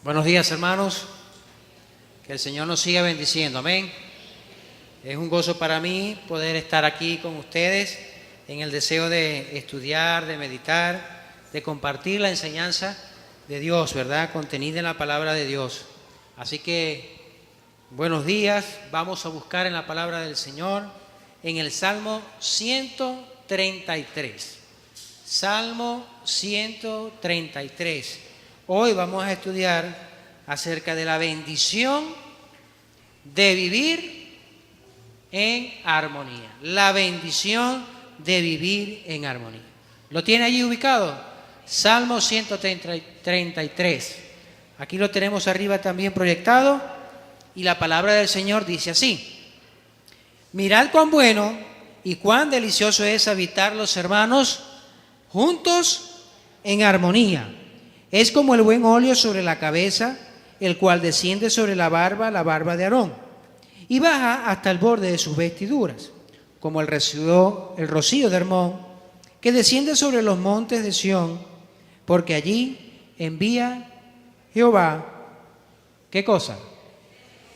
Buenos días, hermanos. Que el Señor nos siga bendiciendo. Amén. Es un gozo para mí poder estar aquí con ustedes en el deseo de estudiar, de meditar, de compartir la enseñanza de Dios, ¿verdad? Contenida en la palabra de Dios. Así que, buenos días. Vamos a buscar en la palabra del Señor en el Salmo 133. Salmo 133. Hoy vamos a estudiar acerca de la bendición de vivir en armonía. La bendición de vivir en armonía. ¿Lo tiene allí ubicado? Salmo 133. Aquí lo tenemos arriba también proyectado. Y la palabra del Señor dice así: mirad cuán bueno y cuán delicioso es habitar los hermanos juntos en armonía. Es como el buen óleo sobre la cabeza, el cual desciende sobre la barba de Aarón, y baja hasta el borde de sus vestiduras, como el rocío de Hermón, que desciende sobre los montes de Sión, porque allí envía Jehová, ¿qué cosa?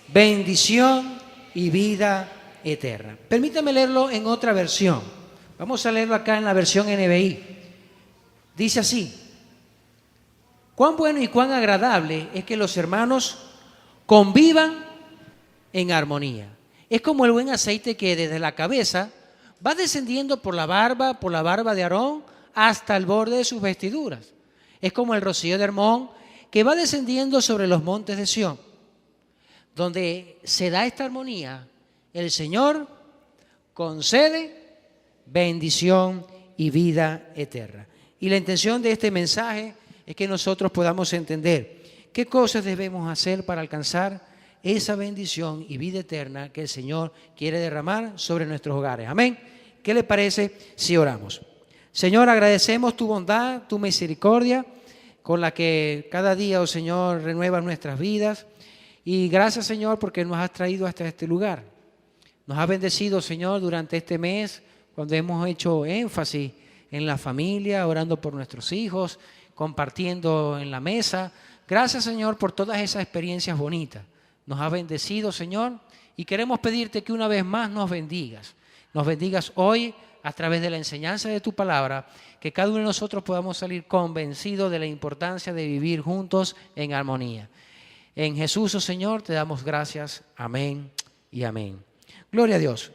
Bendición y vida eterna. Permítame leerlo en otra versión. Vamos a leerlo acá en la versión NBI. Dice así: cuán bueno y cuán agradable es que los hermanos convivan en armonía. Es como el buen aceite que desde la cabeza va descendiendo por la barba de Aarón hasta el borde de sus vestiduras. Es como el rocío de Hermón que va descendiendo sobre los montes de Sión. Donde se da esta armonía, el Señor concede bendición y vida eterna. Y la intención de este mensaje es que nosotros podamos entender qué cosas debemos hacer para alcanzar esa bendición y vida eterna que el Señor quiere derramar sobre nuestros hogares. Amén. ¿Qué le parece si oramos? Señor, agradecemos tu bondad, tu misericordia, con la que cada día, oh Señor, renuevas nuestras vidas. Y gracias, Señor, porque nos has traído hasta este lugar. Nos has bendecido, Señor, durante este mes, cuando hemos hecho énfasis en la familia, orando por nuestros hijos, compartiendo en la mesa. Gracias, Señor, por todas esas experiencias bonitas. Nos has bendecido, Señor, y queremos pedirte que una vez más nos bendigas. Nos bendigas hoy a través de la enseñanza de tu palabra, que cada uno de nosotros podamos salir convencidos de la importancia de vivir juntos en armonía. En Jesús, oh Señor, te damos gracias. Amén y amén. Gloria a Dios.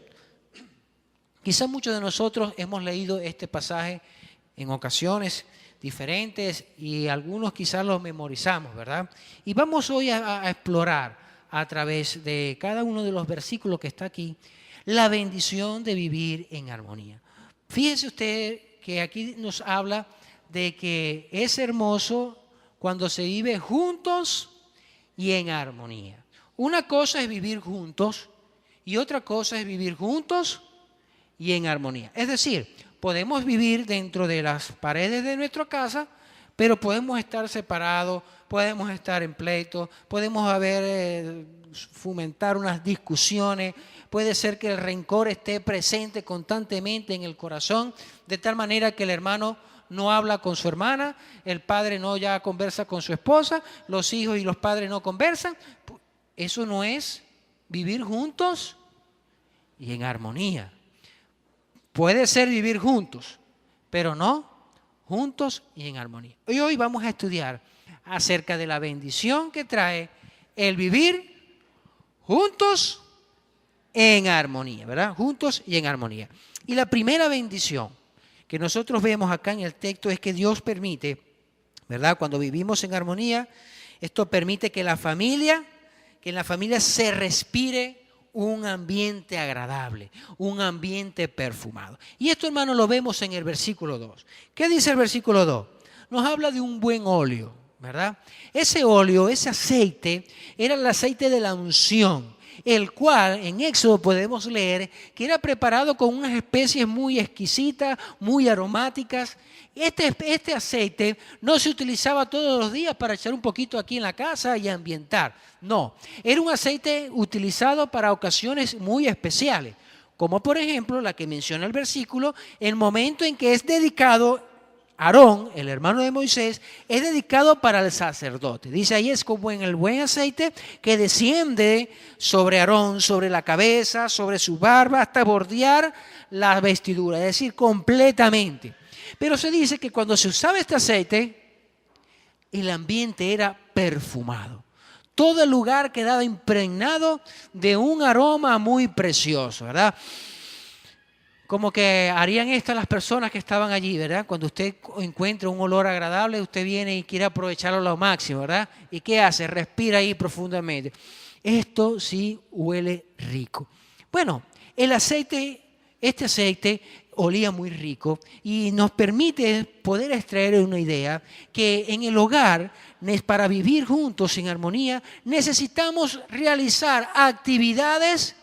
Quizás muchos de nosotros hemos leído este pasaje en ocasiones diferentes y algunos quizás los memorizamos, ¿verdad? Y vamos hoy a explorar a través de cada uno de los versículos que está aquí la bendición de vivir en armonía. Fíjese usted que aquí nos habla de que es hermoso cuando se vive juntos y en armonía. Una cosa es vivir juntos y otra cosa es vivir juntos y en armonía. Es decir, podemos vivir dentro de las paredes de nuestra casa, pero podemos estar separados, podemos estar en pleito, podemos fomentar unas discusiones, puede ser que el rencor esté presente constantemente en el corazón, de tal manera que el hermano no habla con su hermana, el padre no ya conversa con su esposa, los hijos y los padres no conversan. Eso no es vivir juntos y en armonía. Puede ser vivir juntos, pero no juntos y en armonía. Y hoy vamos a estudiar acerca de la bendición que trae el vivir juntos en armonía, ¿verdad? Juntos y en armonía. Y la primera bendición que nosotros vemos acá en el texto es que Dios permite, ¿verdad? Cuando vivimos en armonía, esto permite que en la familia se respire un ambiente agradable, un ambiente perfumado. Y esto, hermano, lo vemos en el versículo 2. ¿Qué dice el versículo 2? Nos habla de un buen óleo, ¿verdad? Ese óleo, ese aceite, era el aceite de la unción, el cual en Éxodo podemos leer que era preparado con unas especies muy exquisitas, muy aromáticas. Este aceite no se utilizaba todos los días para echar un poquito aquí en la casa y ambientar. No, era un aceite utilizado para ocasiones muy especiales, como por ejemplo la que menciona el versículo, el momento en que es dedicado Aarón, el hermano de Moisés, es dedicado para el sacerdote. Dice ahí, es como en el buen aceite que desciende sobre Aarón, sobre la cabeza, sobre su barba, hasta bordear la vestidura, es decir, completamente. Pero se dice que cuando se usaba este aceite, el ambiente era perfumado. Todo el lugar quedaba impregnado de un aroma muy precioso, ¿verdad? Como que harían esto las personas que estaban allí, ¿verdad? Cuando usted encuentra un olor agradable, usted viene y quiere aprovecharlo a lo máximo, ¿verdad? ¿Y qué hace? Respira ahí profundamente. Esto sí huele rico. Bueno, este aceite olía muy rico y nos permite poder extraer una idea que en el hogar, para vivir juntos en armonía, necesitamos realizar actividades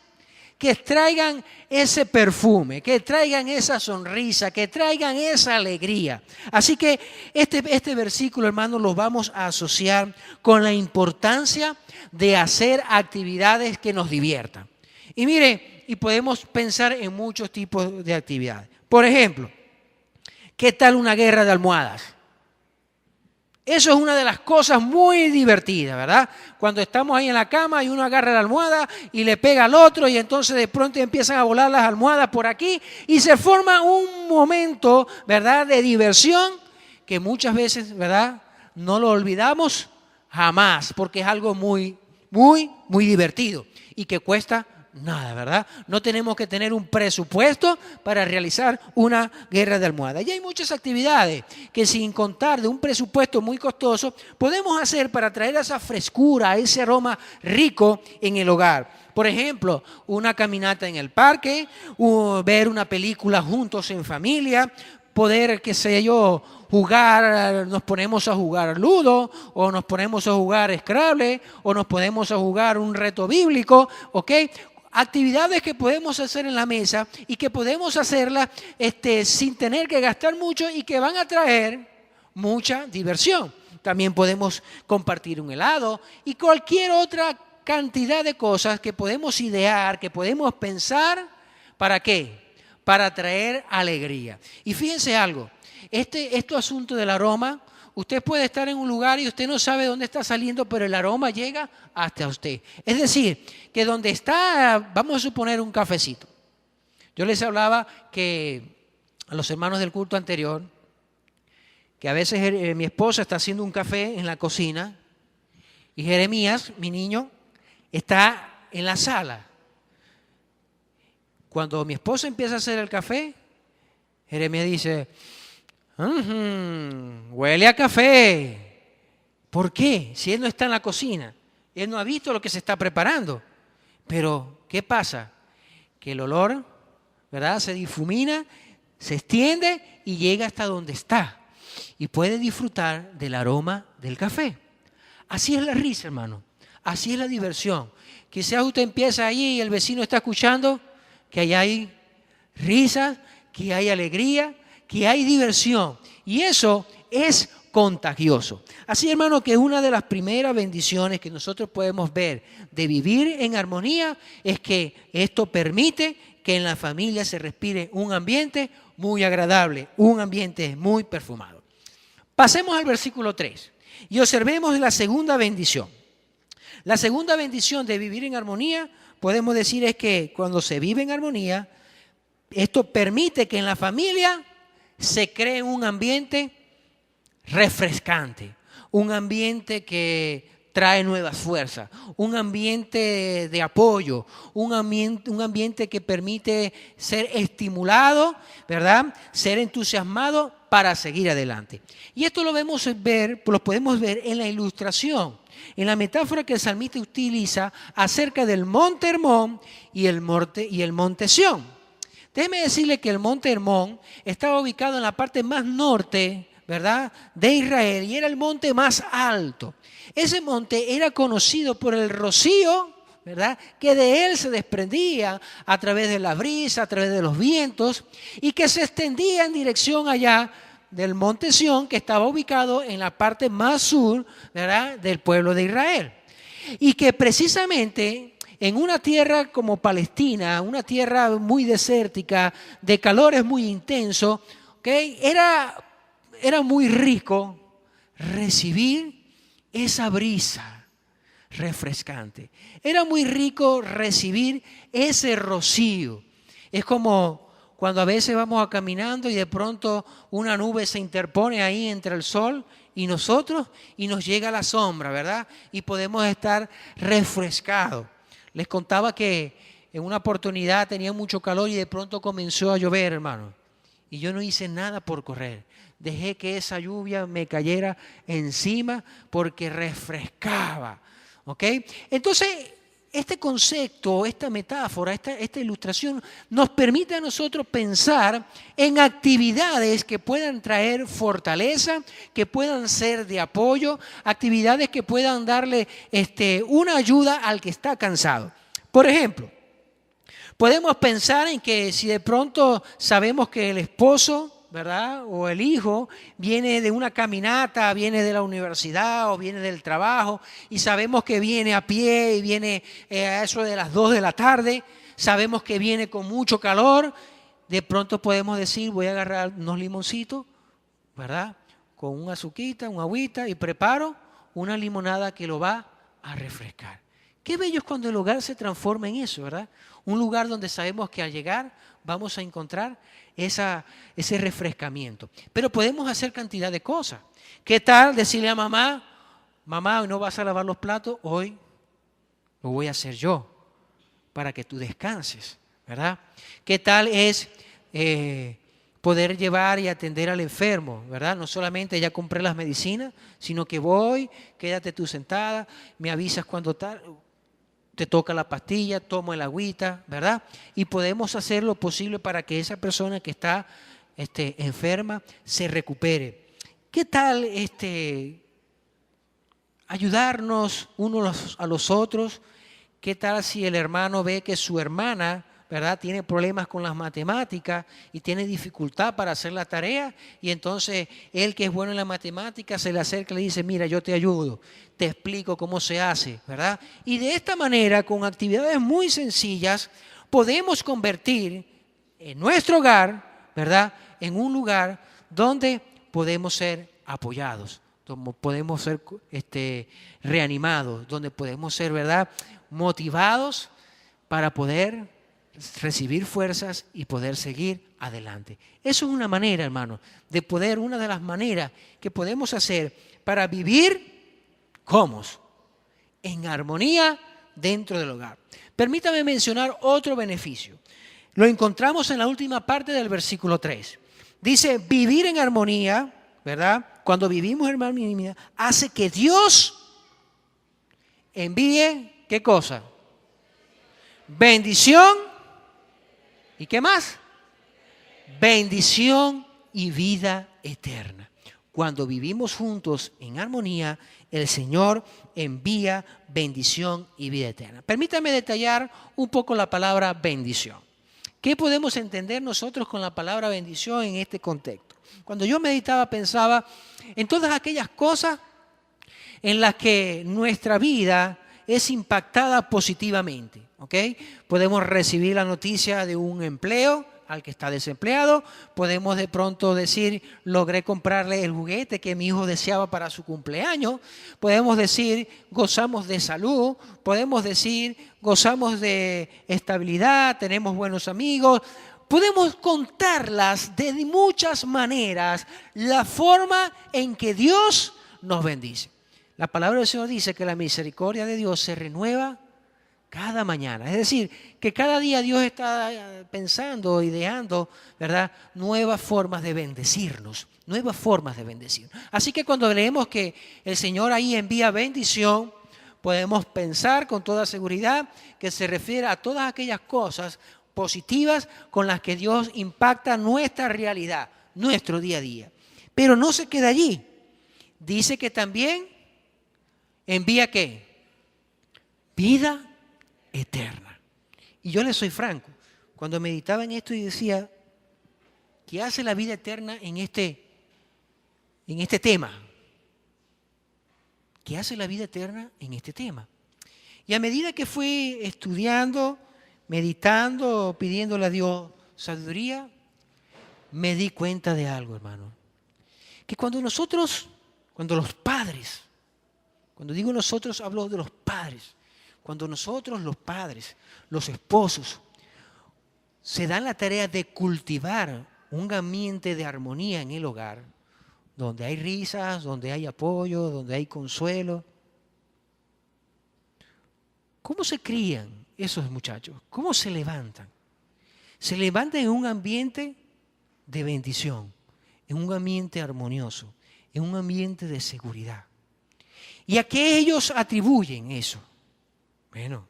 que traigan ese perfume, que traigan esa sonrisa, que traigan esa alegría. Así que este versículo, hermanos, lo vamos a asociar con la importancia de hacer actividades que nos diviertan. Y mire, y podemos pensar en muchos tipos de actividades. Por ejemplo, ¿qué tal una guerra de almohadas? Eso es una de las cosas muy divertidas, ¿verdad? Cuando estamos ahí en la cama y uno agarra la almohada y le pega al otro y entonces de pronto empiezan a volar las almohadas por aquí y se forma un momento, ¿verdad?, de diversión que muchas veces, ¿verdad?, no lo olvidamos jamás porque es algo muy, muy, muy divertido y que cuesta nada, ¿verdad? No tenemos que tener un presupuesto para realizar una guerra de almohadas. Y hay muchas actividades que sin contar de un presupuesto muy costoso, podemos hacer para traer esa frescura, ese aroma rico en el hogar. Por ejemplo, una caminata en el parque, ver una película juntos en familia, poder, qué sé yo, jugar, nos ponemos a jugar Ludo, o nos ponemos a jugar Scrabble, o nos ponemos a jugar un reto bíblico, ¿ok? Actividades que podemos hacer en la mesa y que podemos hacerlas sin tener que gastar mucho y que van a traer mucha diversión. También podemos compartir un helado y cualquier otra cantidad de cosas que podemos idear, que podemos pensar. ¿Para qué? Para traer alegría. Y fíjense algo, este asunto del aroma, usted puede estar en un lugar y usted no sabe dónde está saliendo, pero el aroma llega hasta usted. Es decir, que donde está, vamos a suponer un cafecito. Yo les hablaba que a los hermanos del culto anterior, que a veces mi esposa está haciendo un café en la cocina y Jeremías, mi niño, está en la sala. Cuando mi esposa empieza a hacer el café, Jeremías dice, huele a café. ¿Por qué? Si él no está en la cocina, él no ha visto lo que se está preparando. Pero, ¿qué pasa? Que el olor, ¿verdad?, se difumina, se extiende y llega hasta donde está. Y puede disfrutar del aroma del café. Así es la risa, hermano. Así es la diversión. Quizás usted empieza allí y el vecino está escuchando que allá hay risas, que hay alegría, que hay diversión. Y eso es contagioso. Así, hermano, que una de las primeras bendiciones que nosotros podemos ver de vivir en armonía es que esto permite que en la familia se respire un ambiente muy agradable, un ambiente muy perfumado. Pasemos al versículo 3 y observemos la segunda bendición. La segunda bendición de vivir en armonía, podemos decir, es que cuando se vive en armonía, esto permite que en la familia se cree un ambiente refrescante, un ambiente que trae nuevas fuerzas, un ambiente de apoyo, un ambiente que permite ser estimulado, ¿verdad?, ser entusiasmado para seguir adelante. Y esto lo podemos ver en la ilustración, en la metáfora que el salmista utiliza acerca del monte Hermón y el monte Sión. Déjeme decirle que el monte Hermón estaba ubicado en la parte más norte, ¿verdad?, de Israel, y era el monte más alto. Ese monte era conocido por el rocío, ¿verdad?, que de él se desprendía a través de la brisa, a través de los vientos, y que se extendía en dirección allá del monte Sión, que estaba ubicado en la parte más sur, ¿verdad?, del pueblo de Israel. Y que precisamente en una tierra como Palestina, una tierra muy desértica, de calores muy intensos, ¿okay?, era era muy rico recibir esa brisa refrescante. Era muy rico recibir ese rocío. Es como cuando a veces vamos caminando y de pronto una nube se interpone ahí entre el sol y nosotros y nos llega la sombra, ¿verdad? Y podemos estar refrescados. Les contaba que en una oportunidad tenía mucho calor y de pronto comenzó a llover, hermano. Y yo no hice nada por correr. Dejé que esa lluvia me cayera encima porque refrescaba. ¿Ok? Entonces, este concepto, esta metáfora, esta ilustración nos permite a nosotros pensar en actividades que puedan traer fortaleza, que puedan ser de apoyo, actividades que puedan darle una ayuda al que está cansado. Por ejemplo, podemos pensar en que si de pronto sabemos que el esposo, ¿verdad?, o el hijo viene de una caminata, viene de la universidad o viene del trabajo y sabemos que viene a pie y viene a eso de las 2 de la tarde, sabemos que viene con mucho calor, de pronto podemos decir, voy a agarrar unos limoncitos, ¿verdad?, con un azuquita, un agüita y preparo una limonada que lo va a refrescar. Qué bello es cuando el hogar se transforma en eso, ¿verdad? Un lugar donde sabemos que al llegar vamos a encontrar ese refrescamiento. Pero podemos hacer cantidad de cosas. ¿Qué tal decirle a mamá, mamá, hoy no vas a lavar los platos, hoy lo voy a hacer yo para que tú descanses, ¿verdad? ¿Qué tal es poder llevar y atender al enfermo, ¿verdad? No solamente ya compré las medicinas, sino que voy, quédate tú sentada, me avisas cuando te toca la pastilla, tomo el agüita, ¿verdad? Y podemos hacer lo posible para que esa persona que está enferma se recupere. ¿Qué tal ayudarnos unos a los otros? ¿Qué tal si el hermano ve que su hermana, ¿verdad?, tiene problemas con las matemáticas y tiene dificultad para hacer la tarea? Y entonces él, que es bueno en la matemática, se le acerca y le dice, mira, yo te ayudo, te explico cómo se hace, ¿verdad? Y de esta manera, con actividades muy sencillas, podemos convertir en nuestro hogar, ¿verdad?, en un lugar donde podemos ser apoyados, donde podemos ser reanimados, donde podemos ser, ¿verdad?, motivados para poder recibir fuerzas y poder seguir adelante. Eso es una manera, hermano, de poder, una de las maneras que podemos hacer para vivir, ¿cómo? En armonía dentro del hogar. Permítame mencionar otro beneficio. Lo encontramos en la última parte del versículo 3. Dice, vivir en armonía, ¿verdad? Cuando vivimos en armonía, hace que Dios envíe, ¿qué cosa? Bendición. ¿Y qué más? Bendición y vida eterna. Cuando vivimos juntos en armonía, el Señor envía bendición y vida eterna. Permítame detallar un poco la palabra bendición. ¿Qué podemos entender nosotros con la palabra bendición en este contexto? Cuando yo meditaba, pensaba en todas aquellas cosas en las que nuestra vida es impactada positivamente, ¿ok? Podemos recibir la noticia de un empleo al que está desempleado, podemos de pronto decir, logré comprarle el juguete que mi hijo deseaba para su cumpleaños, podemos decir, gozamos de salud, podemos decir, gozamos de estabilidad, tenemos buenos amigos, podemos contarlas de muchas maneras, la forma en que Dios nos bendice. La palabra del Señor dice que la misericordia de Dios se renueva cada mañana. Es decir, que cada día Dios está pensando, ideando, ¿verdad?, nuevas formas de bendecirnos, nuevas formas de bendecirnos. Así que cuando leemos que el Señor ahí envía bendición, podemos pensar con toda seguridad que se refiere a todas aquellas cosas positivas con las que Dios impacta nuestra realidad, nuestro día a día. Pero no se queda allí. Dice que también envía ¿qué? Vida eterna. Y yo le soy franco, cuando meditaba en esto y decía, ¿qué hace la vida eterna en este tema? ¿Qué hace la vida eterna en este tema? Y a medida que fui estudiando, meditando, pidiéndole a Dios sabiduría, me di cuenta de algo, hermano. que cuando los padres, cuando digo nosotros hablo de los padres, cuando nosotros los padres, los esposos, se dan la tarea de cultivar un ambiente de armonía en el hogar, donde hay risas, donde hay apoyo, donde hay consuelo. ¿Cómo se crían esos muchachos? ¿Cómo se levantan? Se levantan en un ambiente de bendición, en un ambiente armonioso, en un ambiente de seguridad. ¿Y a qué ellos atribuyen eso? Bueno,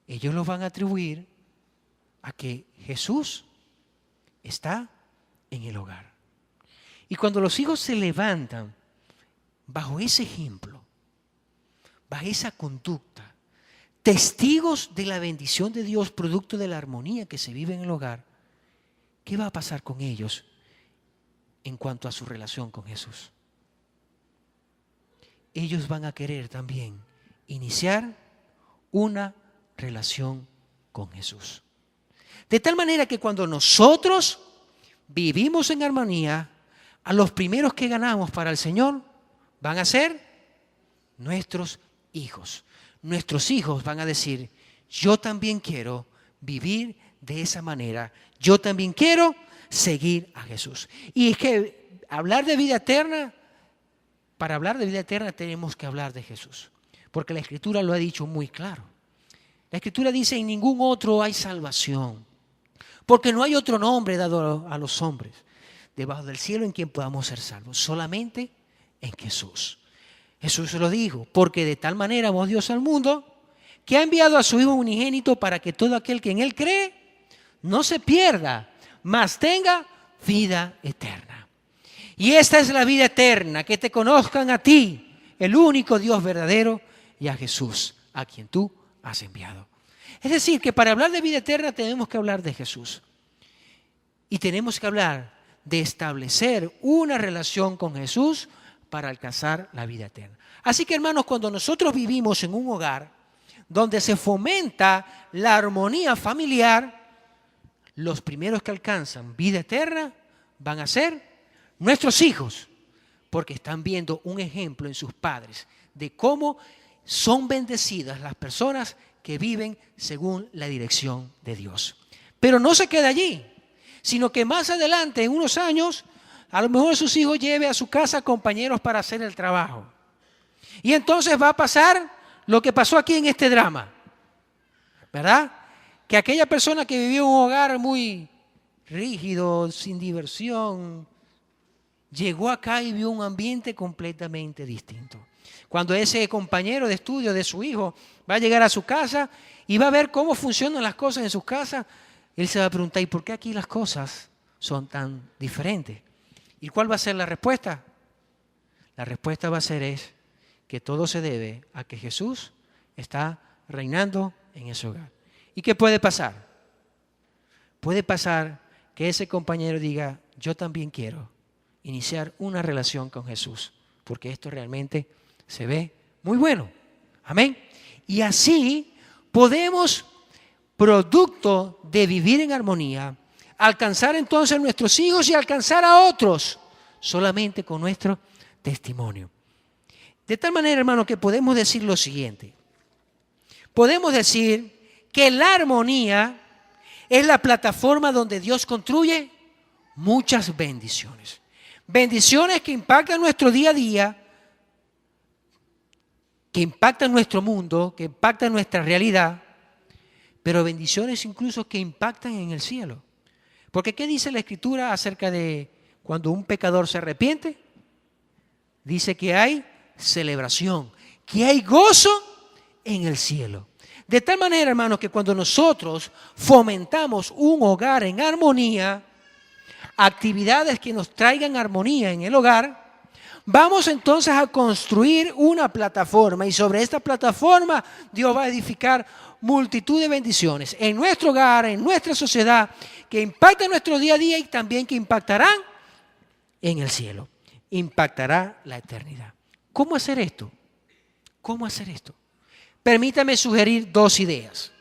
ellos lo van a atribuir a que Jesús está en el hogar. Y cuando los hijos se levantan bajo ese ejemplo, bajo esa conducta, testigos de la bendición de Dios, producto de la armonía que se vive en el hogar, ¿qué va a pasar con ellos en cuanto a su relación con Jesús? Ellos van a querer también iniciar una relación con Jesús. De tal manera que cuando nosotros vivimos en armonía, a los primeros que ganamos para el Señor van a ser nuestros hijos. Nuestros hijos van a decir, yo también quiero vivir de esa manera. Yo también quiero seguir a Jesús. Y es que hablar de vida eterna, para hablar de vida eterna tenemos que hablar de Jesús. Porque la Escritura lo ha dicho muy claro. La Escritura dice, en ningún otro hay salvación. Porque no hay otro nombre dado a los hombres debajo del cielo en quien podamos ser salvos. Solamente en Jesús. Jesús lo dijo, porque de tal manera amó Dios al mundo, que ha enviado a su Hijo unigénito para que todo aquel que en Él cree no se pierda, mas tenga vida eterna. Y esta es la vida eterna, que te conozcan a ti, el único Dios verdadero, y a Jesús, a quien tú has enviado. Es decir, que para hablar de vida eterna tenemos que hablar de Jesús. Y tenemos que hablar de establecer una relación con Jesús para alcanzar la vida eterna. Así que, hermanos, cuando nosotros vivimos en un hogar donde se fomenta la armonía familiar, los primeros que alcanzan vida eterna van a ser nuestros hijos, porque están viendo un ejemplo en sus padres de cómo son bendecidas las personas que viven según la dirección de Dios. Pero no se queda allí, sino que más adelante, en unos años, a lo mejor sus hijos lleve a su casa compañeros para hacer el trabajo. Y entonces va a pasar lo que pasó aquí en este drama, ¿verdad? Que aquella persona que vivió en un hogar muy rígido, sin diversión, llegó acá y vio un ambiente completamente distinto. Cuando ese compañero de estudio de su hijo va a llegar a su casa y va a ver cómo funcionan las cosas en sus casas, él se va a preguntar, ¿y por qué aquí las cosas son tan diferentes? ¿Y cuál va a ser la respuesta? La respuesta va a ser que todo se debe a que Jesús está reinando en ese hogar. ¿Y qué puede pasar? Puede pasar que ese compañero diga, yo también quiero iniciar una relación con Jesús, porque esto realmente se ve muy bueno. Amén. Y así podemos, producto de vivir en armonía, alcanzar entonces a nuestros hijos y alcanzar a otros solamente con nuestro testimonio. De tal manera, hermano, que podemos decir lo siguiente. Podemos decir que la armonía es la plataforma donde Dios construye muchas bendiciones. Bendiciones que impactan nuestro día a día, que impactan nuestro mundo, que impactan nuestra realidad, pero bendiciones incluso que impactan en el cielo. Porque ¿qué dice la Escritura acerca de cuando un pecador se arrepiente? Dice que hay celebración, que hay gozo en el cielo. De tal manera, hermanos, que cuando nosotros fomentamos un hogar en armonía, actividades que nos traigan armonía en el hogar, vamos entonces a construir una plataforma y sobre esta plataforma Dios va a edificar multitud de bendiciones en nuestro hogar, en nuestra sociedad, que impactan nuestro día a día y también que impactarán en el cielo, impactará la eternidad. ¿Cómo hacer esto? ¿Cómo hacer esto? Permítame sugerir dos ideas.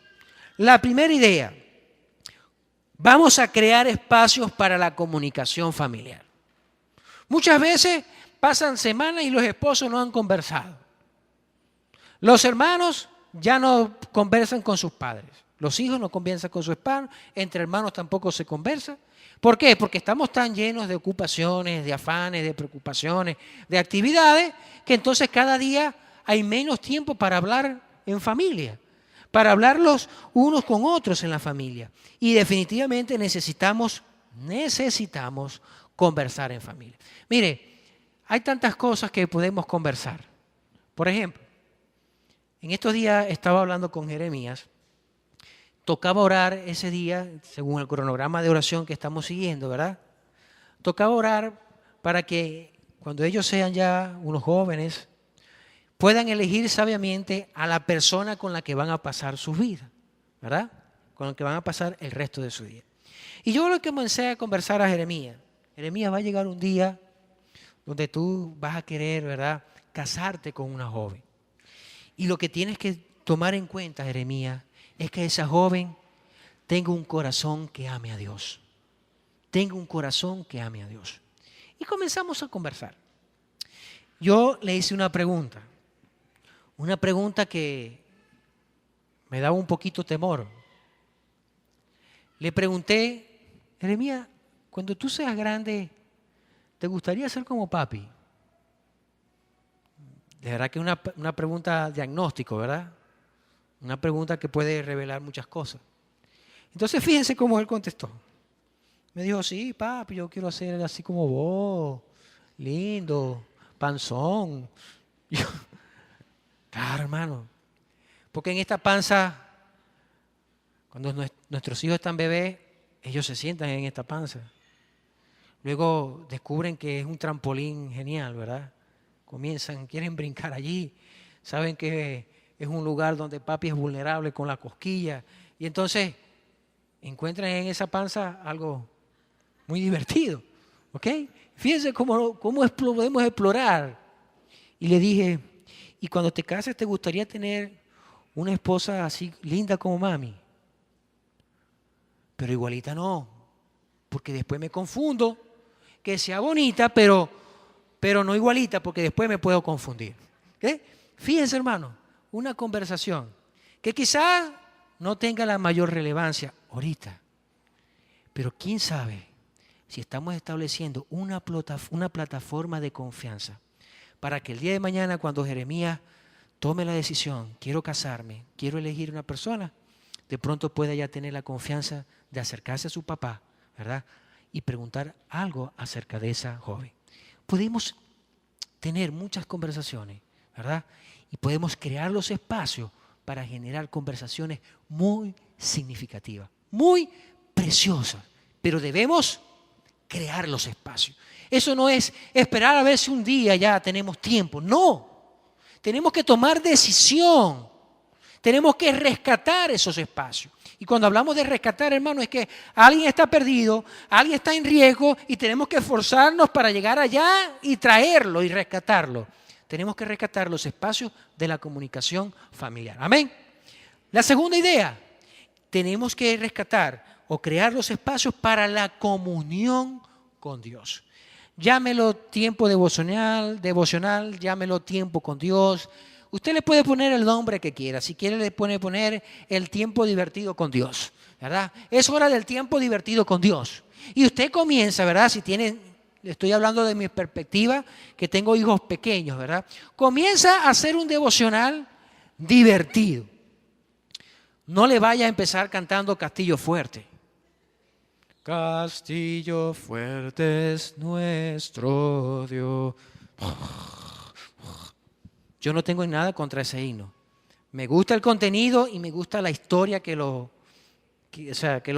La primera idea, vamos a crear espacios para la comunicación familiar. Muchas veces pasan semanas y los esposos no han conversado. Los hermanos ya no conversan con sus padres. Los hijos no conversan con sus padres. Entre hermanos tampoco se conversa. ¿Por qué? Porque estamos tan llenos de ocupaciones, de afanes, de preocupaciones, de actividades, que entonces cada día hay menos tiempo para hablar en familia, para hablar los unos con otros en la familia. Y definitivamente necesitamos conversar en familia. Mire, hay tantas cosas que podemos conversar. Por ejemplo, en estos días estaba hablando con Jeremías. Tocaba orar ese día, según el cronograma de oración que estamos siguiendo, ¿verdad? Tocaba orar para que cuando ellos sean ya unos jóvenes, puedan elegir sabiamente a la persona con la que van a pasar sus vidas, ¿verdad? Con la que van a pasar el resto de su vida. Y yo lo que comencé a conversar a Jeremías. Jeremías, va a llegar un día donde tú vas a querer, ¿verdad?, casarte con una joven. Y lo que tienes que tomar en cuenta, Jeremías, es que esa joven tenga un corazón que ame a Dios. Tenga un corazón que ame a Dios. Y comenzamos a conversar. Yo le hice una pregunta que me daba un poquito temor. Le pregunté, Jeremías, cuando tú seas grande, ¿te gustaría ser como papi? De verdad que es una pregunta diagnóstico, ¿verdad? Una pregunta que puede revelar muchas cosas. Entonces fíjense cómo él contestó. Me dijo, sí, papi, yo quiero ser así como vos, lindo, panzón. Yo, claro, hermano, porque en esta panza, cuando nuestros hijos están bebés, ellos se sientan en esta panza. Luego descubren que es un trampolín genial, ¿verdad? Quieren brincar allí, saben que es un lugar donde papi es vulnerable con la cosquilla. Y entonces encuentran en esa panza algo muy divertido. ¿Ok? Fíjense cómo podemos explorar. Y le dije, ¿y cuando te cases te gustaría tener una esposa así linda como mami? Pero igualita no, porque después me confundo. Que sea bonita, pero no igualita, porque después me puedo confundir. ¿Ok? Fíjense, hermano. Una conversación que quizá no tenga la mayor relevancia ahorita, pero quién sabe si estamos estableciendo una plataforma de confianza para que el día de mañana, cuando Jeremías tome la decisión, quiero casarme, quiero elegir una persona, de pronto pueda ya tener la confianza de acercarse a su papá, ¿verdad?, y preguntar algo acerca de esa joven. Podemos tener muchas conversaciones, ¿verdad?, y podemos crear los espacios para generar conversaciones muy significativas, muy preciosas, pero debemos crear los espacios. Eso no es esperar a ver si un día ya tenemos tiempo, no. Tenemos que tomar decisión, tenemos que rescatar esos espacios. Y cuando hablamos de rescatar, hermano, es que alguien está perdido, alguien está en riesgo y tenemos que esforzarnos para llegar allá y traerlo y rescatarlo. Tenemos que rescatar los espacios de la comunicación familiar. Amén. La segunda idea, tenemos que rescatar o crear los espacios para la comunión con Dios. Llámelo tiempo devocional, llámelo tiempo con Dios. Usted le puede poner el nombre que quiera. Si quiere le puede poner el tiempo divertido con Dios, ¿verdad? Es hora del tiempo divertido con Dios. Y usted comienza, ¿verdad? Si tiene... Estoy hablando de mi perspectiva, que tengo hijos pequeños, ¿verdad? Comienza a hacer un devocional divertido. No le vaya a empezar cantando Castillo Fuerte. Castillo fuerte es nuestro Dios. Yo no tengo nada contra ese himno. Me gusta el contenido y me gusta la historia que lo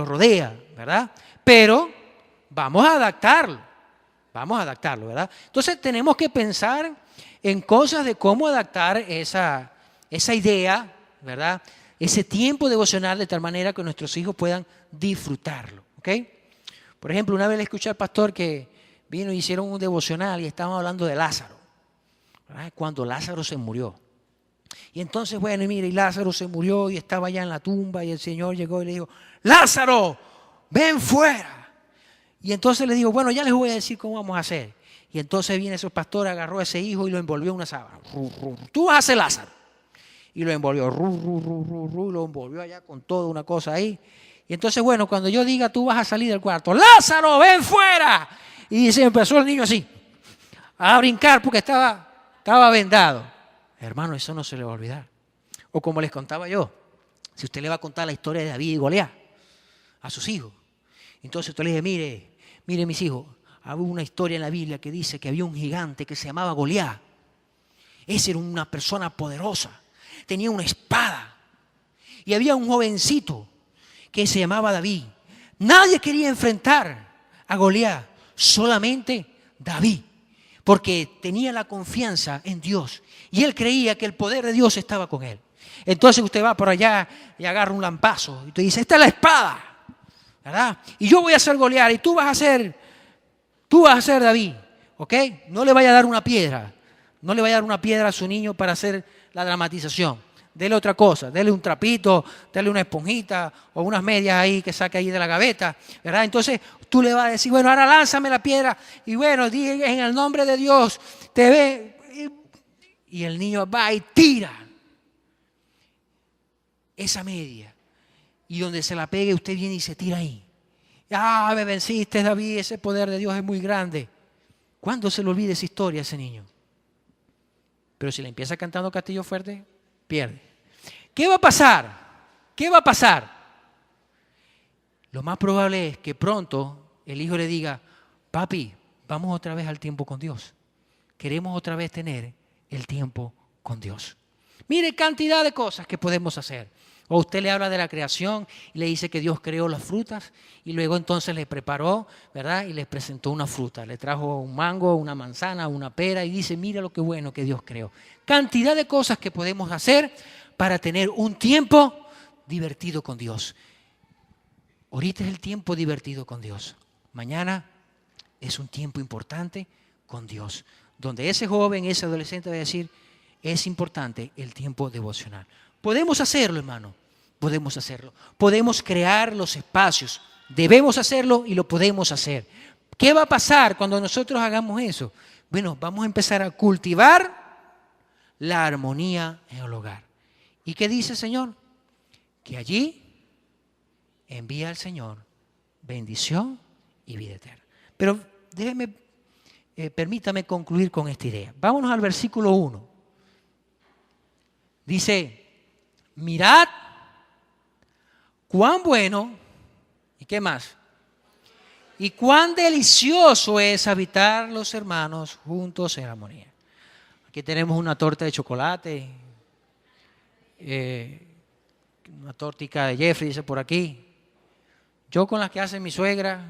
rodea, ¿verdad? Pero vamos a adaptarlo. ¿Verdad? Entonces tenemos que pensar en cosas de cómo adaptar esa idea, ¿verdad? Ese tiempo devocional de tal manera que nuestros hijos puedan disfrutarlo, ¿ok? Por ejemplo, una vez le escuché al pastor que vino y hicieron un devocional y estaban hablando de Lázaro, ¿verdad? Cuando Lázaro se murió. Y entonces, bueno, mire, y Lázaro se murió y estaba allá en la tumba y el Señor llegó y le dijo, Lázaro, ven fuera. Y entonces le digo, bueno, ya les voy a decir cómo vamos a hacer. Y entonces viene ese pastor, agarró a ese hijo y lo envolvió en una sábana. Tú vas a ser Lázaro. Y lo envolvió, lo envolvió allá con toda una cosa ahí. Y entonces, bueno, cuando yo diga, tú vas a salir del cuarto, Lázaro, ven fuera. Y se empezó el niño así, a brincar porque estaba vendado. Hermano, eso no se le va a olvidar. O como les contaba yo, si usted le va a contar la historia de David y Goliat a sus hijos, entonces usted le dice, mire mis hijos, había una historia en la Biblia que dice que había un gigante que se llamaba Goliat. Ese era una persona poderosa, tenía una espada. Y había un jovencito que se llamaba David. Nadie quería enfrentar a Goliat, solamente David, porque tenía la confianza en Dios y él creía que el poder de Dios estaba con él. Entonces usted va por allá y agarra un lampazo y te dice, esta es la espada, ¿verdad? Y yo voy a ser Goliat y tú vas a ser David, ¿ok? No le vaya a dar una piedra, no le vaya a dar una piedra a su niño para hacer la dramatización. Dele otra cosa, dele un trapito, dele una esponjita o unas medias ahí que saque ahí de la gaveta, ¿verdad? Entonces tú le vas a decir, bueno, ahora lánzame la piedra y bueno, dije en el nombre de Dios, te ve. Y el niño va y tira esa media. Y donde se la pegue usted viene y se tira ahí. Ah, me venciste, David, ese poder de Dios es muy grande. ¿Cuándo se le olvida esa historia a ese niño? Pero si le empieza cantando Castillo Fuerte, pierde. ¿Qué va a pasar? ¿Qué va a pasar? Lo más probable es que pronto el hijo le diga, papi, vamos otra vez al tiempo con Dios. Queremos otra vez tener el tiempo con Dios. Mire cantidad de cosas que podemos hacer. O usted le habla de la creación y le dice que Dios creó las frutas y luego entonces le preparó, ¿verdad? Y les presentó una fruta. Le trajo un mango, una manzana, una pera y dice, mira lo que bueno que Dios creó. Cantidad de cosas que podemos hacer para tener un tiempo divertido con Dios. Ahorita es el tiempo divertido con Dios. Mañana es un tiempo importante con Dios. Donde ese joven, ese adolescente va a decir, es importante el tiempo devocional. Podemos hacerlo, hermano. Podemos hacerlo. Podemos crear los espacios. Debemos hacerlo y lo podemos hacer. ¿Qué va a pasar cuando nosotros hagamos eso? Bueno, vamos a empezar a cultivar la armonía en el hogar. ¿Y qué dice el Señor? Que allí envía al Señor bendición y vida eterna. Pero permítame concluir con esta idea. Vámonos al versículo 1. Dice, mirad cuán bueno, ¿y qué más? Y cuán delicioso es habitar los hermanos juntos en armonía. Aquí tenemos una torta de chocolate, una tortica de Jeffrey, dice por aquí. Yo con las que hace mi suegra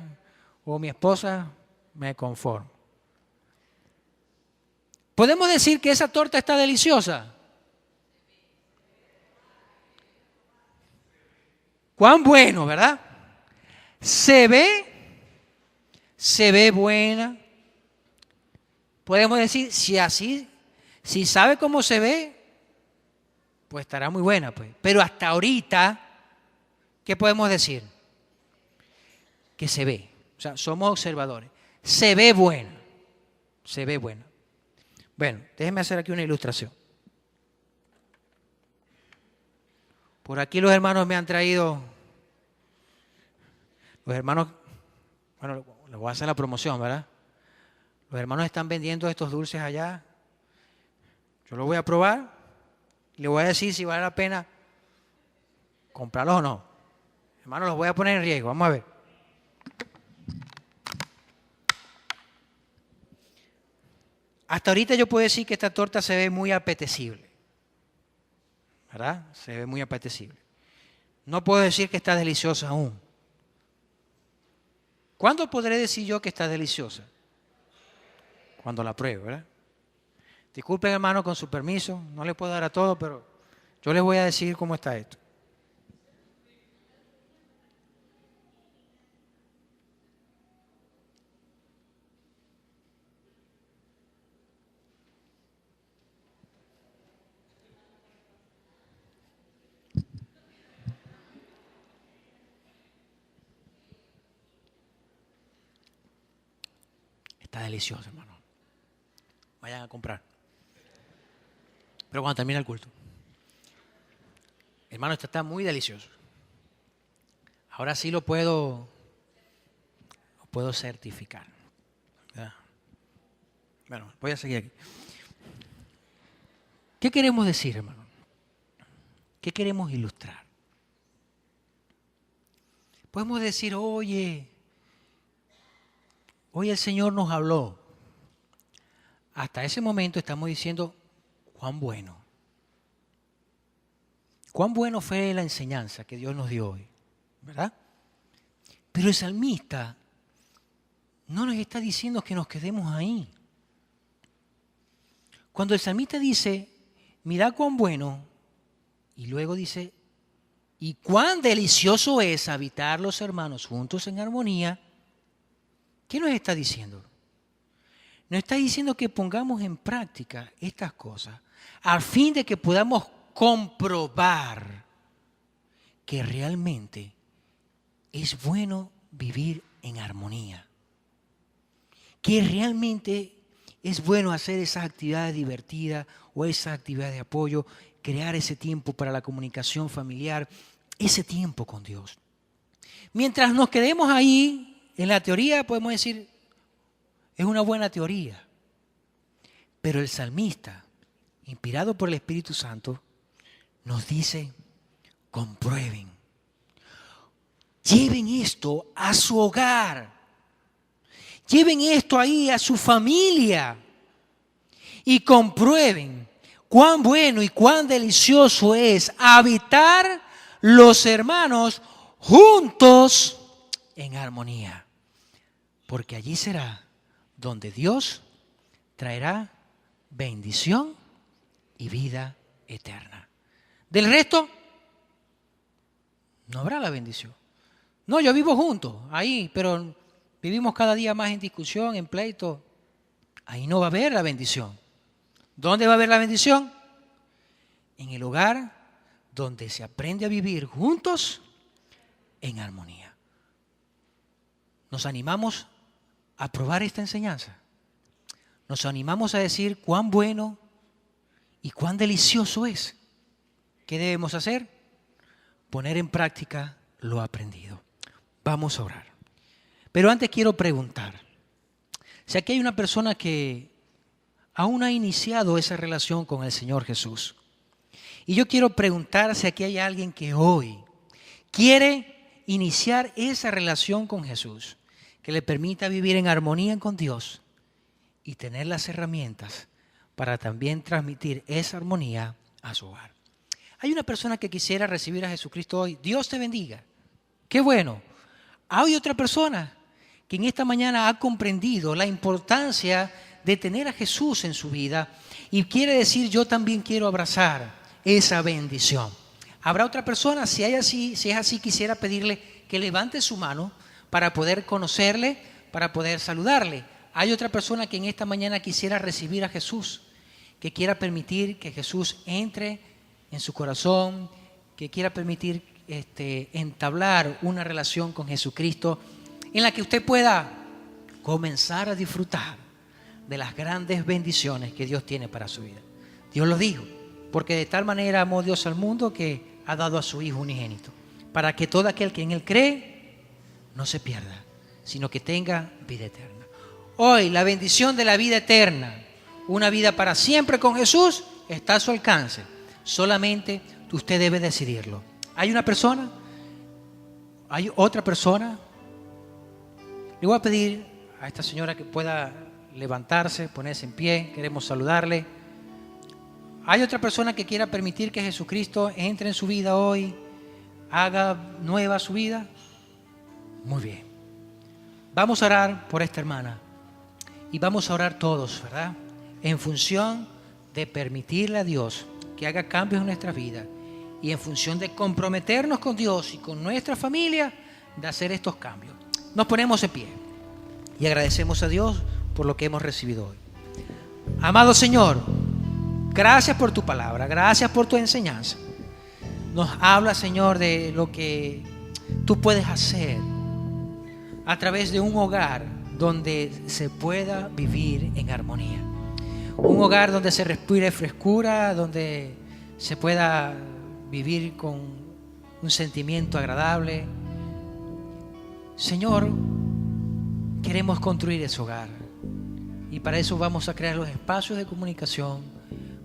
o mi esposa me conformo. ¿Podemos decir que esa torta está deliciosa? Cuán bueno, ¿verdad? Se ve buena. Podemos decir, si sabe cómo se ve, pues estará muy buena, pues. Pero hasta ahorita, ¿qué podemos decir? Que se ve. O sea, somos observadores. Se ve buena. Se ve buena. Bueno, déjenme hacer aquí una ilustración. Por aquí los hermanos me han traído, los hermanos, bueno, les voy a hacer la promoción, ¿verdad? Los hermanos están vendiendo estos dulces allá. Yo los voy a probar y les voy a decir si vale la pena comprarlos o no. Hermanos, los voy a poner en riesgo. Vamos a ver. Hasta ahorita yo puedo decir que esta torta se ve muy apetecible. ¿Verdad? Se ve muy apetecible. No puedo decir que está deliciosa aún. ¿Cuándo podré decir yo que está deliciosa? Cuando la pruebe, ¿verdad? Disculpen, hermano, con su permiso, no le puedo dar a todo, pero yo les voy a decir cómo está esto. Está delicioso, hermano. vayan a comprar. Pero cuando termine el culto. Hermano, esto está muy delicioso. Ahora sí lo puedo certificar. ¿Verdad? Bueno, voy a seguir aquí. ¿Qué queremos decir, hermano? ¿Qué queremos ilustrar? Podemos decir, oye, hoy el Señor nos habló. Hasta ese momento estamos diciendo, cuán bueno. Cuán bueno fue la enseñanza que Dios nos dio hoy, ¿verdad? Pero el salmista no nos está diciendo que nos quedemos ahí. Cuando el salmista dice, mirad cuán bueno, y luego dice, y cuán delicioso es habitar los hermanos juntos en armonía, ¿qué nos está diciendo? Nos está diciendo que pongamos en práctica estas cosas al fin de que podamos comprobar que realmente es bueno vivir en armonía, que realmente es bueno hacer esas actividades divertidas o esas actividades de apoyo, crear ese tiempo para la comunicación familiar, ese tiempo con Dios. Mientras nos quedemos ahí, en la teoría podemos decir, es una buena teoría, pero el salmista, inspirado por el Espíritu Santo, nos dice, comprueben, lleven esto a su hogar, lleven esto ahí a su familia y comprueben cuán bueno y cuán delicioso es habitar los hermanos juntos en armonía, porque allí será donde Dios traerá bendición y vida eterna. Del resto, no habrá la bendición. No, yo vivo juntos, ahí, pero vivimos cada día más en discusión, en pleito. Ahí no va a haber la bendición. ¿Dónde va a haber la bendición? En el hogar donde se aprende a vivir juntos en armonía. Nos animamos a probar esta enseñanza. Nos animamos a decir cuán bueno y cuán delicioso es. ¿Qué debemos hacer? Poner en práctica lo aprendido. Vamos a orar. Pero antes quiero preguntar, si aquí hay una persona que aún ha iniciado esa relación con el Señor Jesús, y yo quiero preguntar si aquí hay alguien que hoy quiere iniciar esa relación con Jesús, que le permita vivir en armonía con Dios y tener las herramientas para también transmitir esa armonía a su hogar. Hay una persona que quisiera recibir a Jesucristo hoy. Dios te bendiga. Qué bueno. Hay otra persona que en esta mañana ha comprendido la importancia de tener a Jesús en su vida y quiere decir, yo también quiero abrazar esa bendición. Habrá otra persona, si es así, quisiera pedirle que levante su mano para poder conocerle, para poder saludarle. Hay otra persona que en esta mañana quisiera recibir a Jesús, que quiera permitir que Jesús entre en su corazón, que quiera permitir entablar una relación con Jesucristo en la que usted pueda comenzar a disfrutar de las grandes bendiciones que Dios tiene para su vida. Dios lo dijo, porque de tal manera amó Dios al mundo que ha dado a su Hijo unigénito, para que todo aquel que en Él cree no se pierda, sino que tenga vida eterna. Hoy la bendición de la vida eterna, una vida para siempre con Jesús, está a su alcance. Solamente usted debe decidirlo. ¿Hay una persona? ¿Hay otra persona? Le voy a pedir a esta señora que pueda levantarse, ponerse en pie. Queremos saludarle. ¿Hay otra persona que quiera permitir que Jesucristo entre en su vida hoy? ¿Haga nueva su vida? Muy bien. Vamos a orar por esta hermana. Y vamos a orar todos, ¿verdad? En función de permitirle a Dios que haga cambios en nuestra vida y en función de comprometernos con Dios y con nuestra familia de hacer estos cambios. Nos ponemos en pie y agradecemos a Dios por lo que hemos recibido hoy. Amado Señor, gracias por tu palabra, gracias por tu enseñanza. Nos habla, Señor, de lo que tú puedes hacer a través de un hogar donde se pueda vivir en armonía. Un hogar donde se respire frescura, donde se pueda vivir con un sentimiento agradable. Señor, queremos construir ese hogar. Y para eso vamos a crear los espacios de comunicación,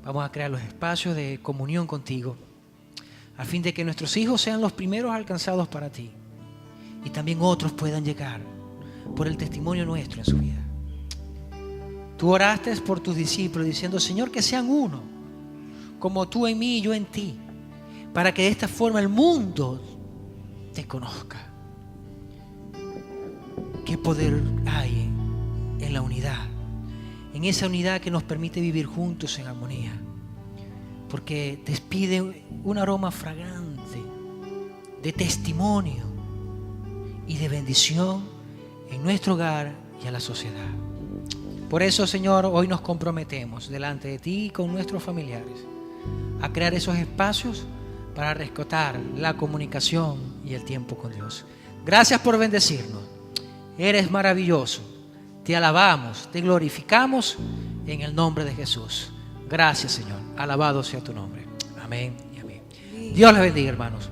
vamos a crear los espacios de comunión contigo, a fin de que nuestros hijos sean los primeros alcanzados para ti y también otros puedan llegar por el testimonio nuestro en su vida. Tú oraste por tus discípulos diciendo: Señor, que sean uno, como tú en mí y yo en ti, para que de esta forma el mundo te conozca. ¿Qué poder hay en la unidad? En esa unidad que nos permite vivir juntos en armonía, porque despide un aroma fragante de testimonio y de bendición en nuestro hogar y a la sociedad. Por eso, Señor, hoy nos comprometemos delante de ti y con nuestros familiares a crear esos espacios para rescatar la comunicación y el tiempo con Dios. Gracias por bendecirnos. Eres maravilloso. Te alabamos, te glorificamos en el nombre de Jesús. Gracias, Señor. Alabado sea tu nombre. Amén y amén. Dios les bendiga, hermanos.